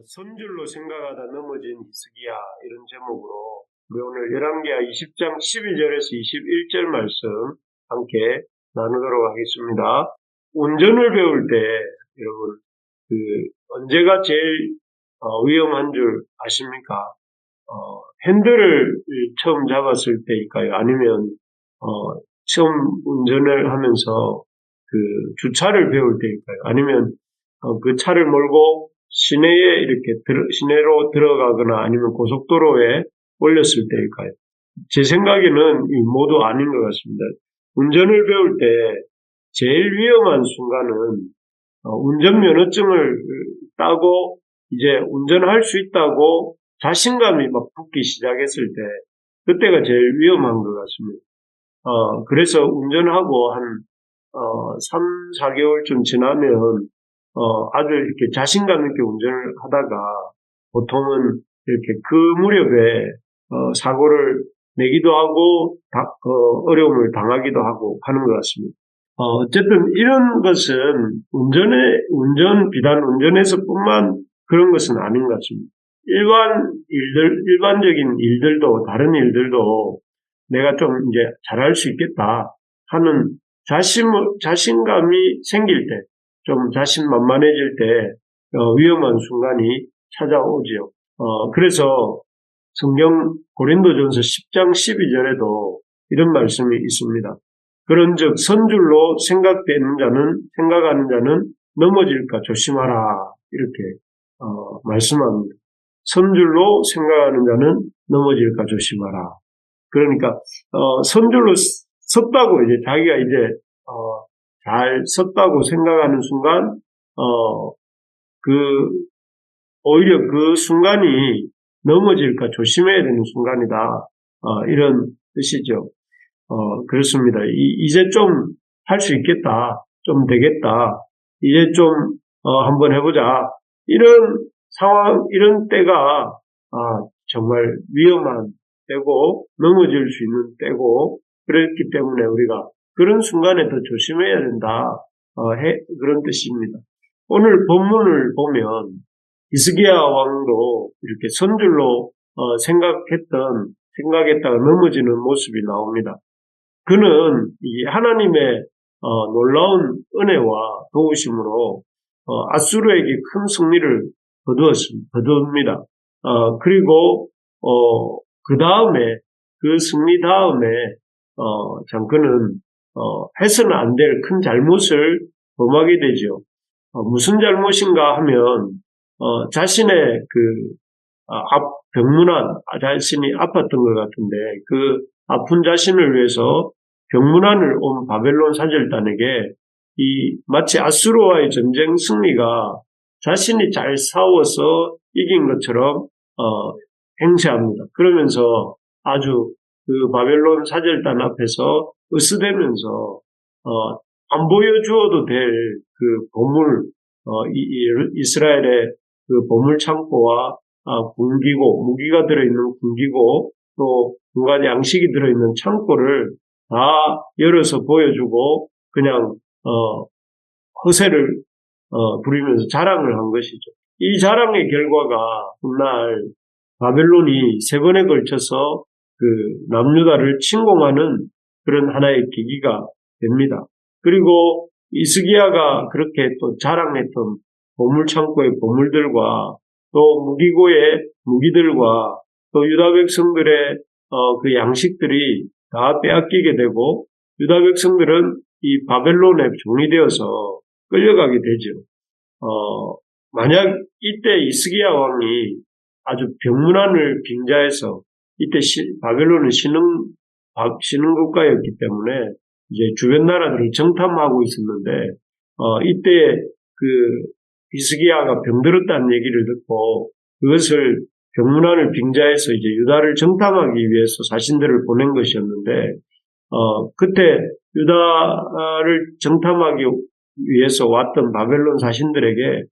선줄로 생각하다 넘어진 히스기야 이런 제목으로 우리 오늘 열왕기하 20장 12절에서 21절 말씀 함께 나누도록 하겠습니다. 운전을 배울 때 여러분 언제가 제일 위험한 줄 아십니까? 핸들을 처음 잡았을 때일까요? 아니면 처음 운전을 하면서 주차를 배울 때일까요? 아니면 그 차를 몰고 시내에 시내로 들어가거나 아니면 고속도로에 올렸을 때일까요? 제 생각에는 모두 아닌 것 같습니다. 운전을 배울 때 제일 위험한 순간은 운전면허증을 따고 이제 운전할 수 있다고 자신감이 막 붙기 시작했을 때 그때가 제일 위험한 것 같습니다. 그래서 운전하고 한 3, 4개월쯤 지나면 아주 이렇게 자신감 있게 운전을 하다가 보통은 이렇게 그 무렵에 사고를 내기도 하고 어려움을 당하기도 하고 하는 것 같습니다. 어쨌든 이런 것은 비단 운전에서뿐만 그런 것은 아닌 것 같습니다. 일반적인 일들도, 다른 일들도 내가 좀 이제 잘할 수 있겠다 하는 자신감이 생길 때, 좀 자신만만해질 때, 위험한 순간이 찾아오지요. 그래서 성경 고린도전서 10장 12절에도 이런 말씀이 있습니다. 그런즉 선줄로 생각하는 자는 넘어질까 조심하라. 이렇게, 말씀합니다. 선줄로 생각하는 자는 넘어질까 조심하라. 그러니까, 선줄로 섰다고 이제 자기가 이제, 잘 섰다고 생각하는 순간, 오히려 그 순간이 넘어질까 조심해야 되는 순간이다. 이런 뜻이죠. 그렇습니다. 이제 좀 할 수 있겠다. 좀 되겠다. 이제 좀, 한번 해보자. 이런 상황, 이런 때가, 정말 위험한 때고, 넘어질 수 있는 때고, 그렇기 때문에 우리가 그런 순간에 더 조심해야 된다. 그런 뜻입니다. 오늘 본문을 보면, 히스기야 왕도 이렇게 선줄로, 생각했다가 넘어지는 모습이 나옵니다. 그는 이 하나님의 놀라운 은혜와 도우심으로 아수르에게 큰 승리를 거두었습니다. 그리고 그 다음에 그 승리 다음에 그는 해서는 안 될 큰 잘못을 범하게 되죠. 무슨 잘못인가 하면 자신의 병문안, 자신이 아팠던 것 같은데 그 아픈 자신을 위해서 병문안을 온 바벨론 사절단에게 마치 아수르와의 전쟁 승리가 자신이 잘 싸워서 이긴 것처럼 행세합니다. 그러면서 아주 그 바벨론 사절단 앞에서 으스대면서 안 보여주어도 될 그 보물, 이스라엘의 그 보물 창고와 군기고, 무기가 들어있는 군기고, 또 온갖 양식이 들어있는 창고를 다 열어서 보여주고, 그냥, 허세를, 부리면서 자랑을 한 것이죠. 이 자랑의 결과가 훗날 바벨론이 3번에 걸쳐서 남유다를 침공하는 그런 하나의 계기가 됩니다. 그리고 히스기야가 그렇게 또 자랑했던 보물창고의 보물들과 또 무기고의 무기들과 또 유다 백성들의 그 양식들이 다 빼앗기게 되고 유다 백성들은 이 바벨론에 종이 되어서 끌려가게 되죠. 만약 이때 히스기야 왕이 아주 병문안을 빙자해서 이때 바벨론은 신흥 국가였기 때문에 이제 주변 나라들을 정탐하고 있었는데 이때 히스기야가 병들었다는 얘기를 듣고 그것을 병문안을 빙자해서 이제 유다를 정탐하기 위해서 사신들을 보낸 것이었는데 그때 유다를 정탐하기 위해서 왔던 바벨론 사신들에게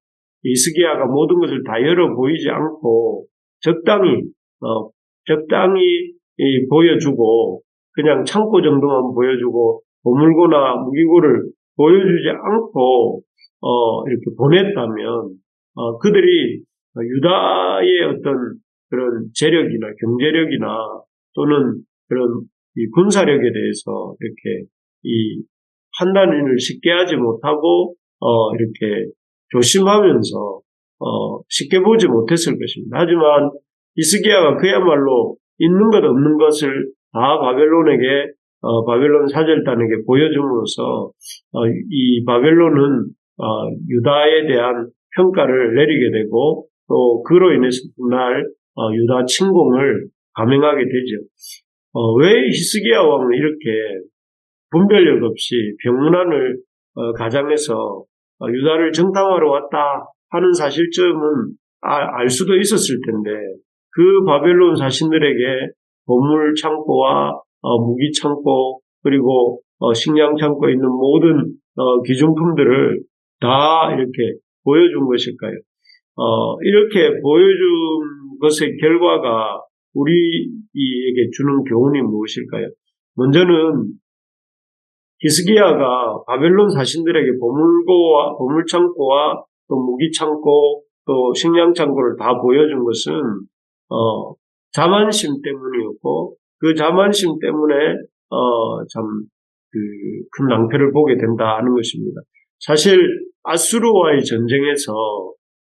히스기야가 모든 것을 다 열어 보이지 않고 적당히 보여주고 그냥 창고 정도만 보여주고 보물고나 무기고를 보여주지 않고 이렇게 보냈다면 그들이 유다의 어떤 그런 재력이나 경제력이나 또는 그런 이 군사력에 대해서 이렇게 이 판단을 쉽게 하지 못하고 이렇게 조심하면서 쉽게 보지 못했을 것입니다. 하지만 히스기야가 그야말로 있는 것 없는 것을 다 바벨론에게 바벨론 사절단에게 보여줌으로써 이 바벨론은 유다에 대한 평가를 내리게 되고 또 그로 인해서 훗날 유다 침공을 감행하게 되죠. 왜 히스기야 왕은 이렇게 분별력 없이 병문안을 가장해서 유다를 정탐하러 왔다 하는 사실점은 알 수도 있었을 텐데 그 바벨론 자신들에게 보물 창고와 무기 창고 그리고 식량 창고에 있는 모든 기준품들을 다 이렇게 보여준 것일까요? 이렇게 보여준 것의 결과가 우리에게 주는 교훈이 무엇일까요? 먼저는 히스기야가 바벨론 자신들에게 보물창고와 또 무기창고 또 식량창고를 다 보여준 것은 자만심 때문이었고 그 자만심 때문에 참 큰 낭패를 보게 된다 하는 것입니다. 사실 아수르와의 전쟁에서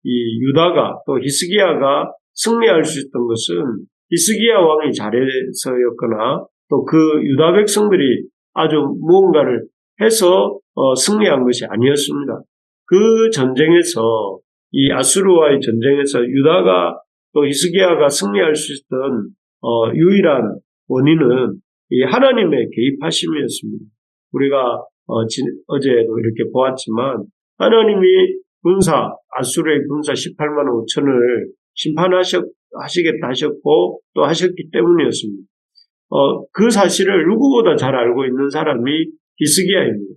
이 유다가 또 히스기야가 승리할 수 있던 것은 히스기야 왕이 잘해서였거나 또 그 유다 백성들이 아주 무언가를 해서 승리한 것이 아니었습니다. 그 전쟁에서 이 아수르와의 전쟁에서 유다가 또 히스기야가 승리할 수 있던 유일한 원인은 이 하나님의 개입하심이었습니다. 우리가 어제도 이렇게 보았지만 하나님이 아수르의 군사 18만 5천을 심판하시겠다 하셨고 또 하셨기 때문이었습니다. 그 사실을 누구보다 잘 알고 있는 사람이 히스기야입니다.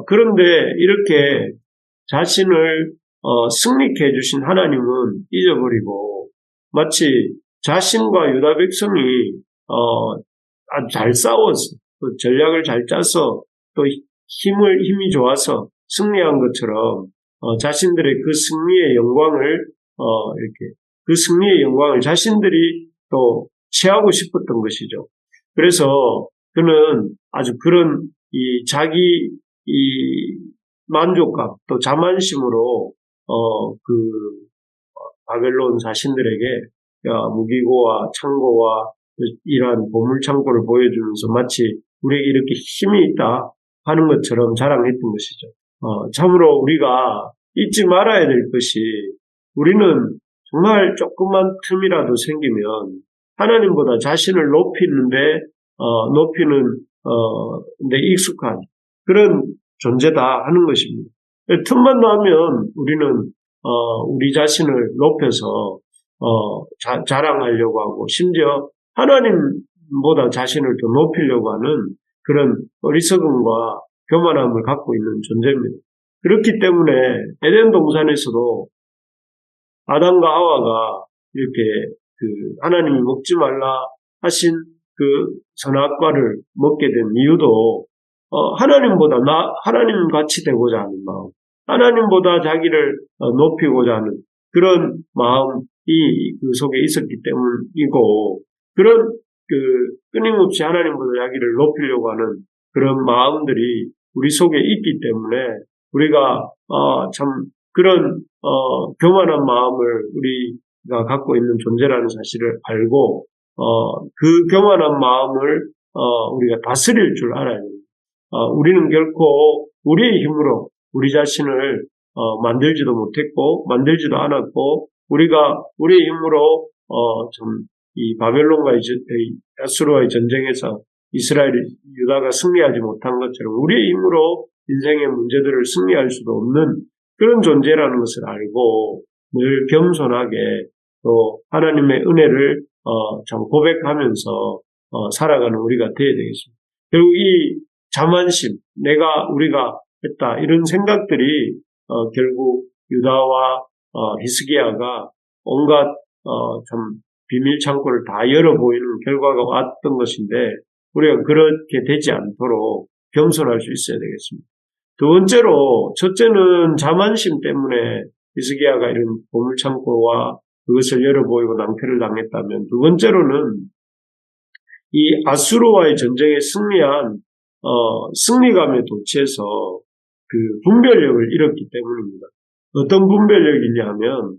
그런데 이렇게 자신을 승리케 해주신 하나님은 잊어버리고 마치 자신과 유다 백성이 아주 잘 싸워서 또 전략을 잘 짜서 또 힘이 좋아서 승리한 것처럼 자신들의 그 승리의 영광을 그 승리의 영광을 자신들이 또 취하고 싶었던 것이죠. 그래서 그는 아주 그런 자기 만족감 또 자만심으로 바벨론 자신들에게 무기고와 창고와 이러한 보물 창고를 보여주면서 마치 우리에게 이렇게 힘이 있다 하는 것처럼 자랑했던 것이죠. 참으로 우리가 잊지 말아야 될 것이 우리는 정말 조그만 틈이라도 생기면 하나님보다 자신을 높이는 데 익숙한 그런 존재다 하는 것입니다. 틈만 나면 우리는 우리 자신을 높여서 자랑하려고 하고 심지어 하나님보다 자신을 더 높이려고 하는 그런 어리석음과 교만함을 갖고 있는 존재입니다. 그렇기 때문에 에덴 동산에서도 아담과 하와가 이렇게 하나님이 먹지 말라 하신 그 선악과를 먹게 된 이유도 하나님 같이 되고자 하는 마음, 하나님보다 자기를 높이고자 하는 그런 마음이 그 속에 있었기 때문이고 그런 끊임없이 하나님보다 자기를 높이려고 하는 그런 마음들이 우리 속에 있기 때문에 우리가 참 그런 교만한 마음을 우리가 갖고 있는 존재라는 사실을 알고 그 교만한 마음을 우리가 다스릴 줄 알아야 됩니다. 우리는 결코 우리의 힘으로 우리 자신을 만들지도 못했고 만들지도 않았고 우리가 우리의 힘으로 이 바벨론과의 아수르와의 전쟁에서 이스라엘 유다가 승리하지 못한 것처럼 우리의 힘으로 인생의 문제들을 승리할 수도 없는 그런 존재라는 것을 알고 늘 겸손하게 또 하나님의 은혜를 참 고백하면서 살아가는 우리가 되어야 되겠습니다. 결국 이 자만심, 우리가 했다 이런 생각들이 결국 유다와 히스기야가 온갖 참 비밀 창고를 다 열어 보이는 결과가 왔던 것인데 우리가 그렇게 되지 않도록 겸손할 수 있어야 되겠습니다. 두 번째로, 첫째는 자만심 때문에 히스기야가 이런 보물창고와 그것을 열어보이고 낭패를 당했다면, 두 번째로는 이 아수르와의 전쟁에 승리한 승리감에 도취해서 그 분별력을 잃었기 때문입니다. 어떤 분별력이냐 하면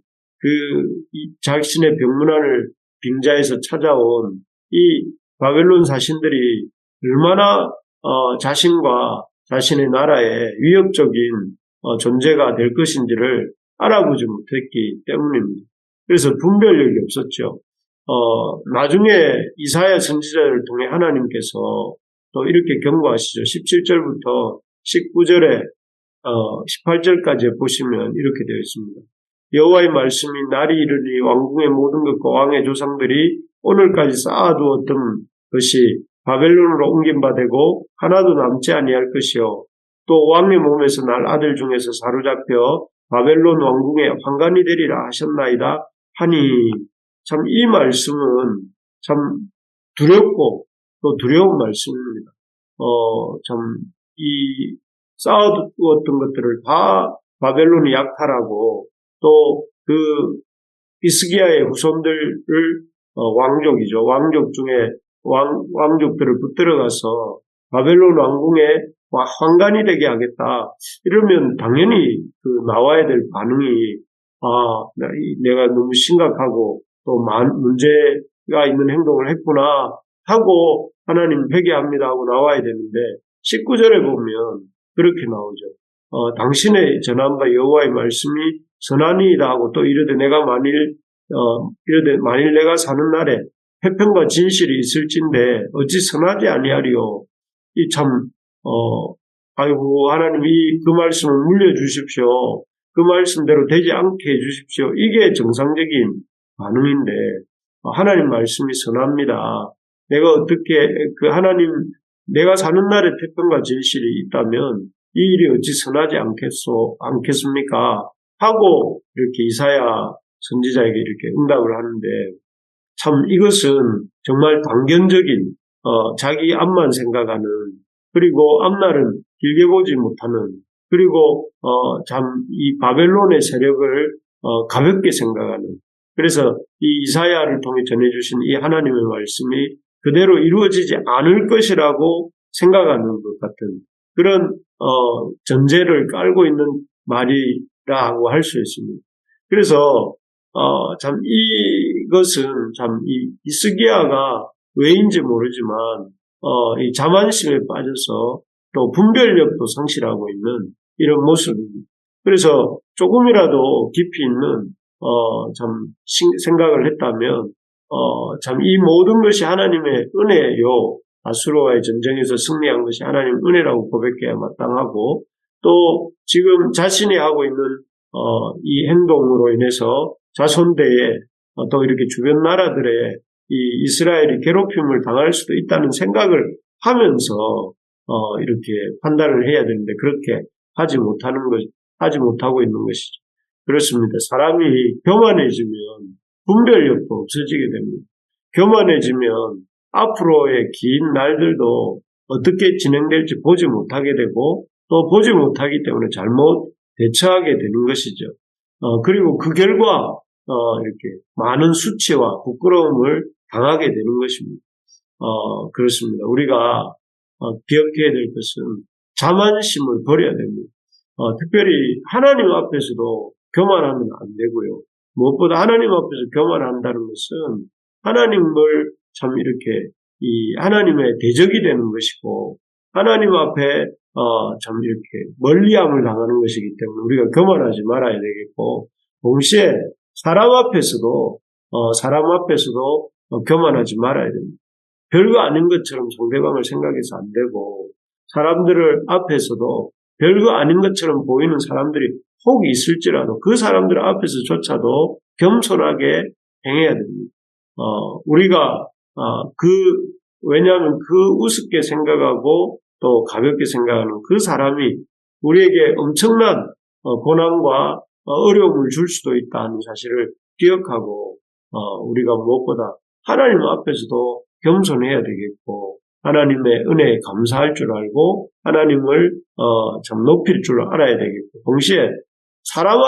자신의 병문안을 빙자해서 찾아온 이 바벨론 사신들이 얼마나 자신과 자신의 나라의 위협적인 존재가 될 것인지를 알아보지 못했기 때문입니다. 그래서 분별력이 없었죠. 나중에 이사야 선지자를 통해 하나님께서 또 이렇게 경고하시죠. 17절부터 19절에 18절까지 보시면 이렇게 되어 있습니다. 여호와의 말씀이 날이 이르니 왕궁의 모든 것과 왕의 조상들이 오늘까지 쌓아두었던 것이 바벨론으로 옮긴 바 되고 하나도 남지 아니할 것이요, 또 왕의 몸에서 날 아들 중에서 사로잡혀 바벨론 왕궁의 환관이 되리라 하셨나이다 하니, 참 이 말씀은 참 두렵고 또 두려운 말씀입니다. 참 이 쌓아두었던 것들을 다 바벨론이 약탈하고 또 그 히스기야의 후손들을 왕족이죠. 왕족 중에 왕족들을 붙들어가서 바벨론 왕궁의 환관이 되게 하겠다. 이러면 당연히 나와야 될 반응이 내가 너무 심각하고 또 문제가 있는 행동을 했구나 하고 하나님 회개합니다 하고 나와야 되는데, 19절에 보면 그렇게 나오죠. 당신의 전한 바 여호와의 말씀이 선하니이다 하고 또 이르되 만일 내가 사는 날에 회평과 진실이 있을진데 어찌 선하지 아니하리요. 아이고 하나님이 그 말씀을 물려주십시오. 그 말씀대로 되지 않게 해주십시오. 이게 정상적인 반응인데, 하나님 말씀이 선합니다. 내가 어떻게 내가 사는 날에 태평과 진실이 있다면 이 일이 어찌 선하지 않겠습니까? 하고 이렇게 이사야 선지자에게 이렇게 응답을 하는데, 참 이것은 정말 단견적인 자기 앞만 생각하는, 그리고 앞날은 길게 보지 못하는, 그리고 참 이 바벨론의 세력을 가볍게 생각하는, 그래서 이 이사야를 통해 전해주신 이 하나님의 말씀이 그대로 이루어지지 않을 것이라고 생각하는 것 같은 그런 전제를 깔고 있는 말이라고 할 수 있습니다. 그래서 참 이것은 참 이 히스기야가 왜인지 모르지만 이 자만심에 빠져서 또 분별력도 상실하고 있는 이런 모습입니다. 그래서 조금이라도 깊이 있는 참 생각을 했다면 참 이 모든 것이 하나님의 은혜요, 아수르와의 전쟁에서 승리한 것이 하나님의 은혜라고 고백해야 마땅하고, 또 지금 자신이 하고 있는 이 행동으로 인해서 자손대에 또 이렇게 주변 나라들의 이 이스라엘이 괴롭힘을 당할 수도 있다는 생각을 하면서 이렇게 판단을 해야 되는데, 그렇게 하지 못하고 있는 것이죠. 그렇습니다. 사람이 교만해지면 분별력도 없어지게 됩니다. 교만해지면 앞으로의 긴 날들도 어떻게 진행될지 보지 못하게 되고, 또 보지 못하기 때문에 잘못 대처하게 되는 것이죠. 그리고 그 결과 이렇게 많은 수치와 부끄러움을 당하게 되는 것입니다. 그렇습니다. 우리가 기억해야 될 것은 자만심을 버려야 됩니다. 특별히 하나님 앞에서도 교만하면 안 되고요. 무엇보다 하나님 앞에서 교만한다는 것은 하나님을 참 이렇게 이 하나님의 대적이 되는 것이고, 하나님 앞에 참 이렇게 멀리함을 당하는 것이기 때문에 우리가 교만하지 말아야 되겠고, 동시에 사람 앞에서도 교만하지 말아야 됩니다. 별거 아닌 것처럼 상대방을 생각해서 안 되고, 사람들을 앞에서도 별거 아닌 것처럼 보이는 사람들이 혹 있을지라도 그 사람들 앞에서조차도 겸손하게 행해야 됩니다. 우리가 왜냐하면 그 우습게 생각하고 또 가볍게 생각하는 그 사람이 우리에게 엄청난 고난과 어려움을 줄 수도 있다는 사실을 기억하고, 우리가 무엇보다 하나님 앞에서도 겸손해야 되겠고, 하나님의 은혜에 감사할 줄 알고 하나님을 참 높일 줄 알아야 되겠고, 동시에 사람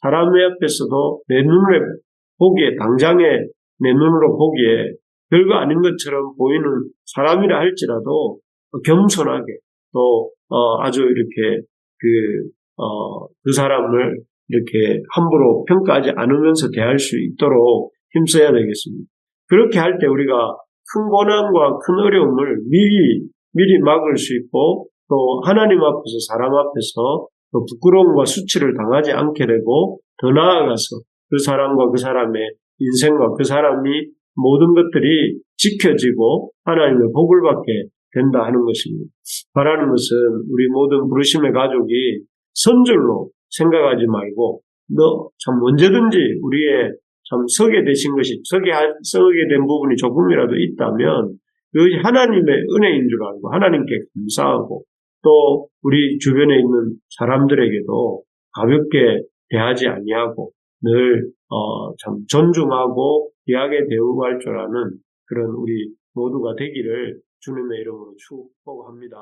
사람의 앞에서도 내 눈에 보기에, 당장에 내 눈으로 보기에 별거 아닌 것처럼 보이는 사람이라 할지라도 겸손하게 또 아주 이렇게 그 사람을 이렇게 함부로 평가하지 않으면서 대할 수 있도록 힘써야 되겠습니다. 그렇게 할 때 우리가 큰 고난과 큰 어려움을 미리 막을 수 있고 또 하나님 앞에서 사람 앞에서 또 부끄러움과 수치를 당하지 않게 되고 더 나아가서 그 사람과 그 사람의 인생과 그 사람이 모든 것들이 지켜지고 하나님의 복을 받게 된다 하는 것입니다. 바라는 것은 우리 모든 부르심의 가족이 선줄로 생각하지 말고 너 참 언제든지 우리의 참 서게 되신 것이 서게 된 부분이 조금이라도 있다면 그것이 하나님의 은혜인 줄 알고 하나님께 감사하고 또 우리 주변에 있는 사람들에게도 가볍게 대하지 아니하고 늘 참 존중하고 귀하게 대우할 줄 아는 그런 우리 모두가 되기를 주님의 이름으로 축복합니다.